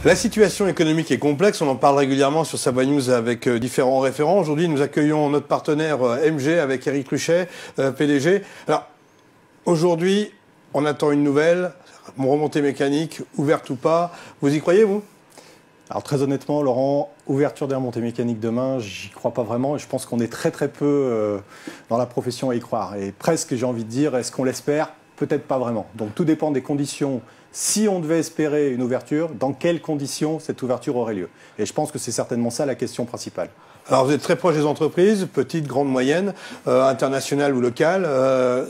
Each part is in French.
La situation économique est complexe, on en parle régulièrement sur Savoie News avec différents référents. Aujourd'hui, nous accueillons notre partenaire MG avec Éric Ruchet, PDG. Alors, aujourd'hui, on attend une nouvelle, remontée mécanique, ouverte ou pas. Vous y croyez, vous ? Alors très honnêtement, Laurent, ouverture des remontées mécaniques demain, j'y crois pas vraiment. Et je pense qu'on est très peu dans la profession à y croire. Et presque, j'ai envie de dire, est-ce qu'on l'espère ? Peut-être pas vraiment. Donc tout dépend des conditions. Si on devait espérer une ouverture, dans quelles conditions cette ouverture aurait lieu ? Et je pense que c'est certainement ça la question principale. Alors vous êtes très proche des entreprises, petites, grandes, moyennes, internationales ou locales.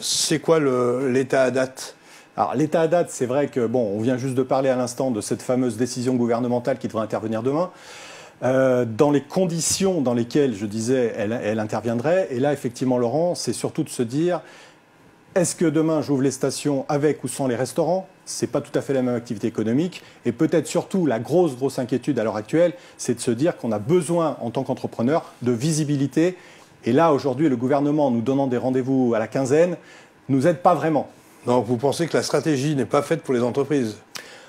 C'est quoi l'état à date ? Alors l'état à date, c'est vrai que, bon, on vient juste de parler à l'instant de cette fameuse décision gouvernementale qui devrait intervenir demain. Dans les conditions dans lesquelles, je disais, elle interviendrait. Et là, effectivement, Laurent, c'est surtout de se dire, est-ce que demain j'ouvre les stations avec ou sans les restaurants ? Ce n'est pas tout à fait la même activité économique. Et peut-être surtout, la grosse inquiétude à l'heure actuelle, c'est de se dire qu'on a besoin, en tant qu'entrepreneur, de visibilité. Et là, aujourd'hui, le gouvernement, nous donnant des rendez-vous à la quinzaine, nous aide pas vraiment. Donc vous pensez que la stratégie n'est pas faite pour les entreprises ?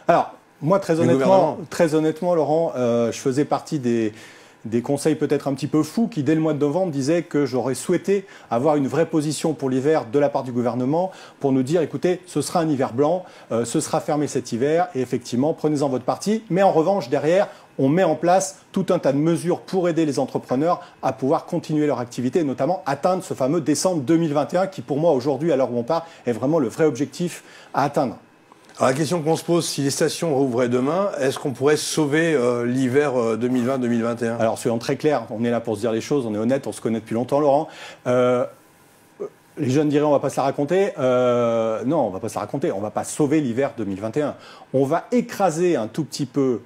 Alors, moi, très honnêtement, Laurent, je faisais partie des conseils peut-être un petit peu fous qui, dès le mois de novembre, disaient que j'aurais souhaité avoir une vraie position pour l'hiver de la part du gouvernement pour nous dire, écoutez, ce sera un hiver blanc, ce sera fermé cet hiver, et effectivement, prenez-en votre parti. Mais en revanche, derrière, on met en place tout un tas de mesures pour aider les entrepreneurs à pouvoir continuer leur activité et notamment atteindre ce fameux décembre 2021 qui, pour moi, aujourd'hui, à l'heure où on parle, est vraiment le vrai objectif à atteindre. Alors la question qu'on se pose, si les stations rouvraient demain, est-ce qu'on pourrait sauver l'hiver 2020-2021 ? Alors soyons très clairs, on est là pour se dire les choses, on est honnête, on se connaît depuis longtemps, Laurent. Les jeunes diraient on va pas se la raconter. Non, on va pas se la raconter, on va pas sauver l'hiver 2021. On va écraser un tout petit peu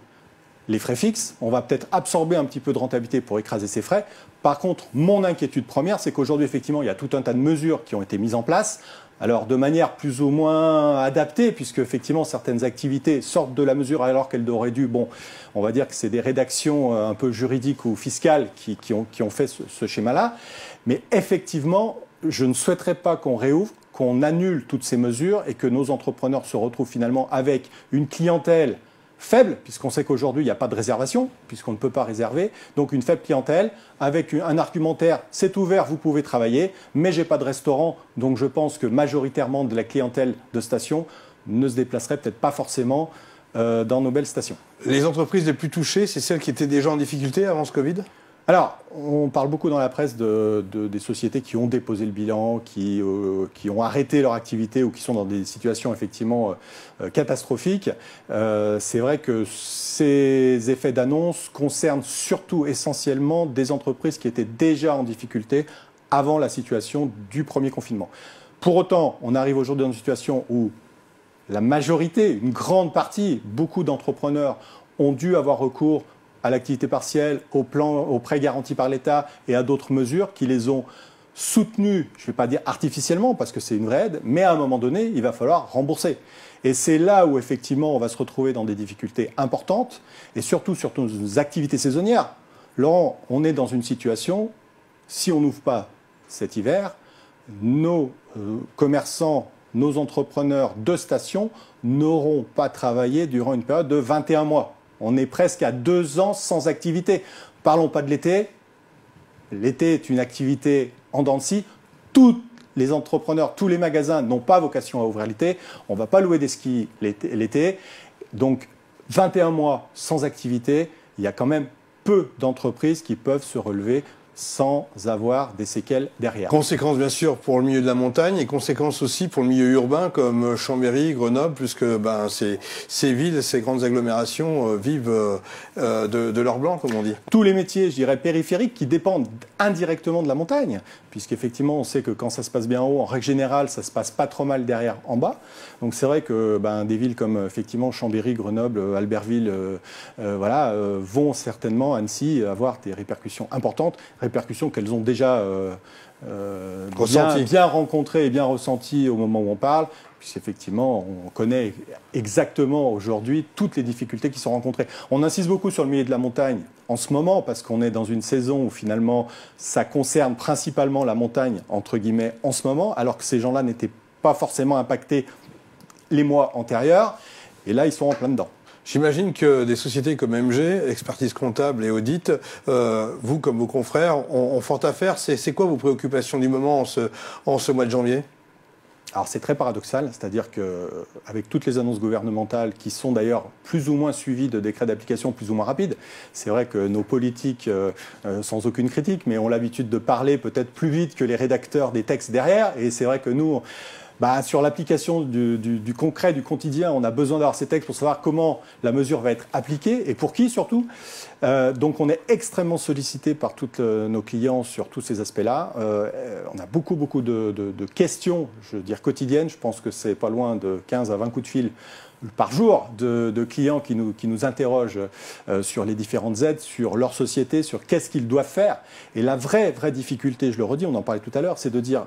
les frais fixes, on va peut-être absorber un petit peu de rentabilité pour écraser ces frais. Par contre, mon inquiétude première, c'est qu'aujourd'hui, effectivement, il y a tout un tas de mesures qui ont été mises en place. Alors, de manière plus ou moins adaptée, puisque effectivement, certaines activités sortent de la mesure alors qu'elles auraient dû. Bon, on va dire que c'est des rédactions un peu juridiques ou fiscales qui ont fait ce schéma-là. Mais effectivement, je ne souhaiterais pas qu'on réouvre, qu'on annule toutes ces mesures et que nos entrepreneurs se retrouvent finalement avec une clientèle faible, puisqu'on sait qu'aujourd'hui, il n'y a pas de réservation, puisqu'on ne peut pas réserver. Donc, une faible clientèle, avec un argumentaire, c'est ouvert, vous pouvez travailler, mais je n'ai pas de restaurant. Donc, je pense que majoritairement de la clientèle de station ne se déplacerait peut-être pas forcément dans nos belles stations. Les entreprises les plus touchées, c'est celles qui étaient déjà en difficulté avant ce Covid ? Alors, on parle beaucoup dans la presse des sociétés qui ont déposé le bilan, qui ont arrêté leur activité ou qui sont dans des situations effectivement catastrophiques. C'est vrai que ces effets d'annonce concernent surtout essentiellement des entreprises qui étaient déjà en difficulté avant la situation du premier confinement. Pour autant, on arrive aujourd'hui dans une situation où la majorité, une grande partie, beaucoup d'entrepreneurs ont dû avoir recours à l'activité partielle, aux prêts garantis par l'État et à d'autres mesures qui les ont soutenus, je ne vais pas dire artificiellement parce que c'est une vraie aide, mais à un moment donné, il va falloir rembourser. Et c'est là où effectivement on va se retrouver dans des difficultés importantes et surtout sur nos activités saisonnières. Laurent, on est dans une situation, si on n'ouvre pas cet hiver, nos commerçants, nos entrepreneurs de stations n'auront pas travaillé durant une période de 21 mois. On est presque à 2 ans sans activité. Parlons pas de l'été. L'été est une activité en dents de scie. Tous les entrepreneurs, tous les magasins n'ont pas vocation à ouvrir l'été. On ne va pas louer des skis l'été. Donc, 21 mois sans activité, il y a quand même peu d'entreprises qui peuvent se relever sans avoir des séquelles derrière. Conséquences bien sûr pour le milieu de la montagne et conséquences aussi pour le milieu urbain comme Chambéry, Grenoble, puisque ces villes, ces grandes agglomérations vivent de l'or blanc, comme on dit. Tous les métiers, je dirais, périphériques qui dépendent indirectement de la montagne, puisqu'effectivement on sait que quand ça se passe bien en haut, en règle générale, ça se passe pas trop mal derrière en bas. Donc c'est vrai que des villes comme effectivement Chambéry, Grenoble, Albertville, vont certainement, Annecy, avoir des répercussions importantes, répercussions qu'elles ont déjà bien rencontrées et bien ressenties au moment où on parle, puisqu'effectivement, on connaît exactement aujourd'hui toutes les difficultés qui sont rencontrées. On insiste beaucoup sur le milieu de la montagne en ce moment, parce qu'on est dans une saison où finalement, ça concerne principalement la montagne, entre guillemets, en ce moment, alors que ces gens-là n'étaient pas forcément impactés les mois antérieurs, et là, ils sont en plein dedans. J'imagine que des sociétés comme MG, expertise comptable et audit, vous comme vos confrères, ont fort à faire. C'est quoi vos préoccupations du moment en ce mois de janvier ? Alors c'est très paradoxal, c'est-à-dire qu'avec toutes les annonces gouvernementales qui sont d'ailleurs plus ou moins suivies de décrets d'application plus ou moins rapides, c'est vrai que nos politiques, sans aucune critique, mais ont l'habitude de parler peut-être plus vite que les rédacteurs des textes derrière, et c'est vrai que nous, sur l'application du concret, du quotidien, on a besoin d'avoir ces textes pour savoir comment la mesure va être appliquée et pour qui surtout. Donc on est extrêmement sollicité par tous nos clients sur tous ces aspects-là. On a beaucoup de questions, je veux dire quotidiennes. Je pense que c'est pas loin de 15 à 20 coups de fil par jour de clients qui nous interrogent sur les différentes aides, sur leur société, sur qu'est-ce qu'ils doivent faire. Et la vraie difficulté, je le redis, on en parlait tout à l'heure, c'est de dire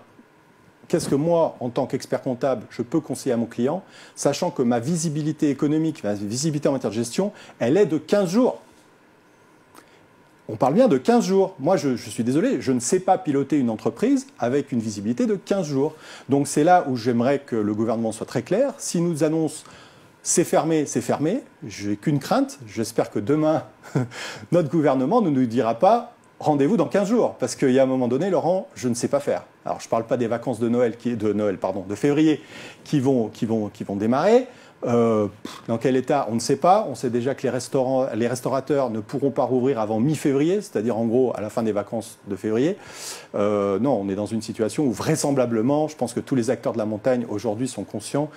qu'est-ce que moi, en tant qu'expert comptable, je peux conseiller à mon client, sachant que ma visibilité économique, ma visibilité en matière de gestion, elle est de 15 jours. On parle bien de 15 jours. Moi, je suis désolé, je ne sais pas piloter une entreprise avec une visibilité de 15 jours. Donc c'est là où j'aimerais que le gouvernement soit très clair. S'il nous annonce c'est fermé, c'est fermé, j'ai qu'une crainte. J'espère que demain, notre gouvernement ne nous dira pas rendez-vous dans 15 jours. Parce qu'il y a un moment donné, Laurent, je ne sais pas faire. Alors, je ne parle pas des vacances de février qui vont démarrer. Dans quel état, on ne sait pas. On sait déjà que les restaurateurs ne pourront pas rouvrir avant mi-février, c'est-à-dire en gros à la fin des vacances de février. Non, on est dans une situation où vraisemblablement, je pense que tous les acteurs de la montagne aujourd'hui sont conscients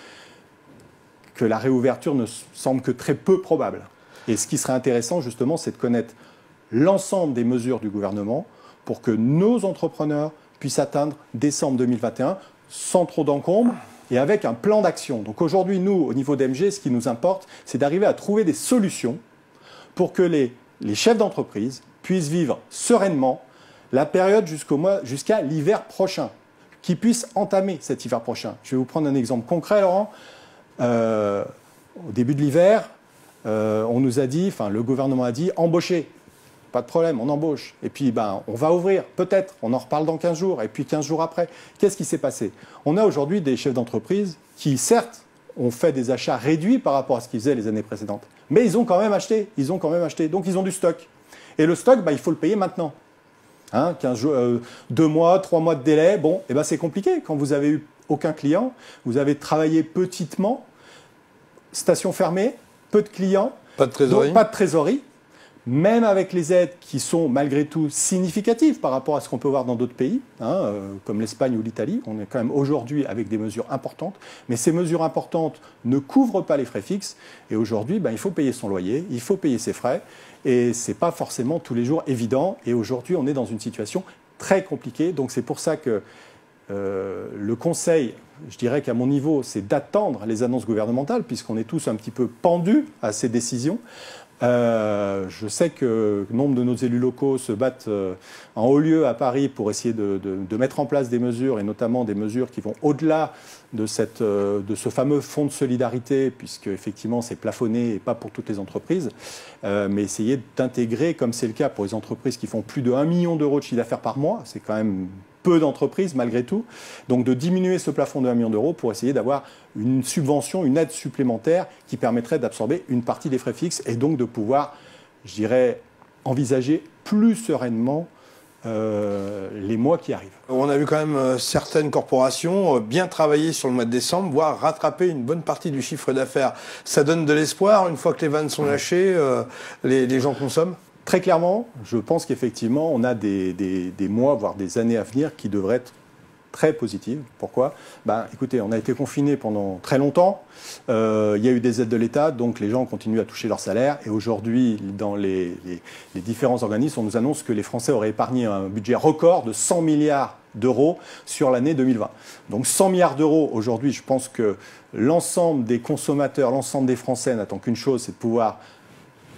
que la réouverture ne semble que très peu probable. Et ce qui serait intéressant justement, c'est de connaître l'ensemble des mesures du gouvernement pour que nos entrepreneurs puissent atteindre décembre 2021 sans trop d'encombre et avec un plan d'action. Donc aujourd'hui, nous, au niveau d'MG, ce qui nous importe, c'est d'arriver à trouver des solutions pour que les chefs d'entreprise puissent vivre sereinement la période jusqu'à l'hiver prochain, qu'ils puissent entamer cet hiver prochain. Je vais vous prendre un exemple concret, Laurent. Au début de l'hiver, on nous a dit, le gouvernement a dit, embauchez. Pas de problème, on embauche. Et puis, on va ouvrir, peut-être. On en reparle dans 15 jours. Et puis, 15 jours après, qu'est-ce qui s'est passé? On a aujourd'hui des chefs d'entreprise qui, certes, ont fait des achats réduits par rapport à ce qu'ils faisaient les années précédentes. Mais ils ont quand même acheté. Donc, ils ont du stock. Et le stock, il faut le payer maintenant. 15 jours, 2 mois, 3 mois de délai. Bon, c'est compliqué. Quand vous avez eu aucun client, vous avez travaillé petitement, station fermée, peu de clients. Pas de trésorerie. Donc, pas de trésorerie. Même avec les aides qui sont malgré tout significatives par rapport à ce qu'on peut voir dans d'autres pays, comme l'Espagne ou l'Italie, on est quand même aujourd'hui avec des mesures importantes, mais ces mesures importantes ne couvrent pas les frais fixes, et aujourd'hui, il faut payer son loyer, il faut payer ses frais, et ce n'est pas forcément tous les jours évident, et aujourd'hui, on est dans une situation très compliquée, donc c'est pour ça que le conseil, je dirais qu'à mon niveau, c'est d'attendre les annonces gouvernementales, puisqu'on est tous un petit peu pendus à ces décisions. Je sais que nombre de nos élus locaux se battent en haut lieu à Paris pour essayer de mettre en place des mesures, et notamment des mesures qui vont au-delà de ce fameux fonds de solidarité, puisque effectivement c'est plafonné et pas pour toutes les entreprises, mais essayer d'intégrer, comme c'est le cas pour les entreprises qui font plus de 1 million d'euros de chiffre d'affaires par mois, c'est quand même peu d'entreprises malgré tout, donc de diminuer ce plafond de 1 million d'euros pour essayer d'avoir une subvention, une aide supplémentaire qui permettrait d'absorber une partie des frais fixes et donc de pouvoir, je dirais, envisager plus sereinement les mois qui arrivent. On a vu quand même certaines corporations bien travailler sur le mois de décembre, voire rattraper une bonne partie du chiffre d'affaires. Ça donne de l'espoir, une fois que les vannes sont lâchées, les gens consomment? Très clairement, je pense qu'effectivement, on a des mois, voire des années à venir qui devraient être très positives. Pourquoi? Écoutez, on a été confinés pendant très longtemps. Il y a eu des aides de l'État, donc les gens continuent à toucher leur salaire. Et aujourd'hui, dans les différents organismes, on nous annonce que les Français auraient épargné un budget record de 100 milliards d'euros sur l'année 2020. Donc 100 milliards d'euros, aujourd'hui, je pense que l'ensemble des consommateurs, l'ensemble des Français n'attend qu'une chose, c'est de pouvoir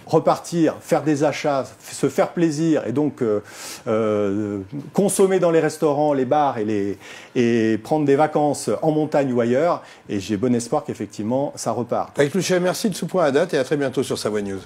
repartir, faire des achats, se faire plaisir et donc consommer dans les restaurants, les bars et prendre des vacances en montagne ou ailleurs. Et j'ai bon espoir qu'effectivement, ça repart. Eric Truchet, merci de ce point à date et à très bientôt sur Savoie News.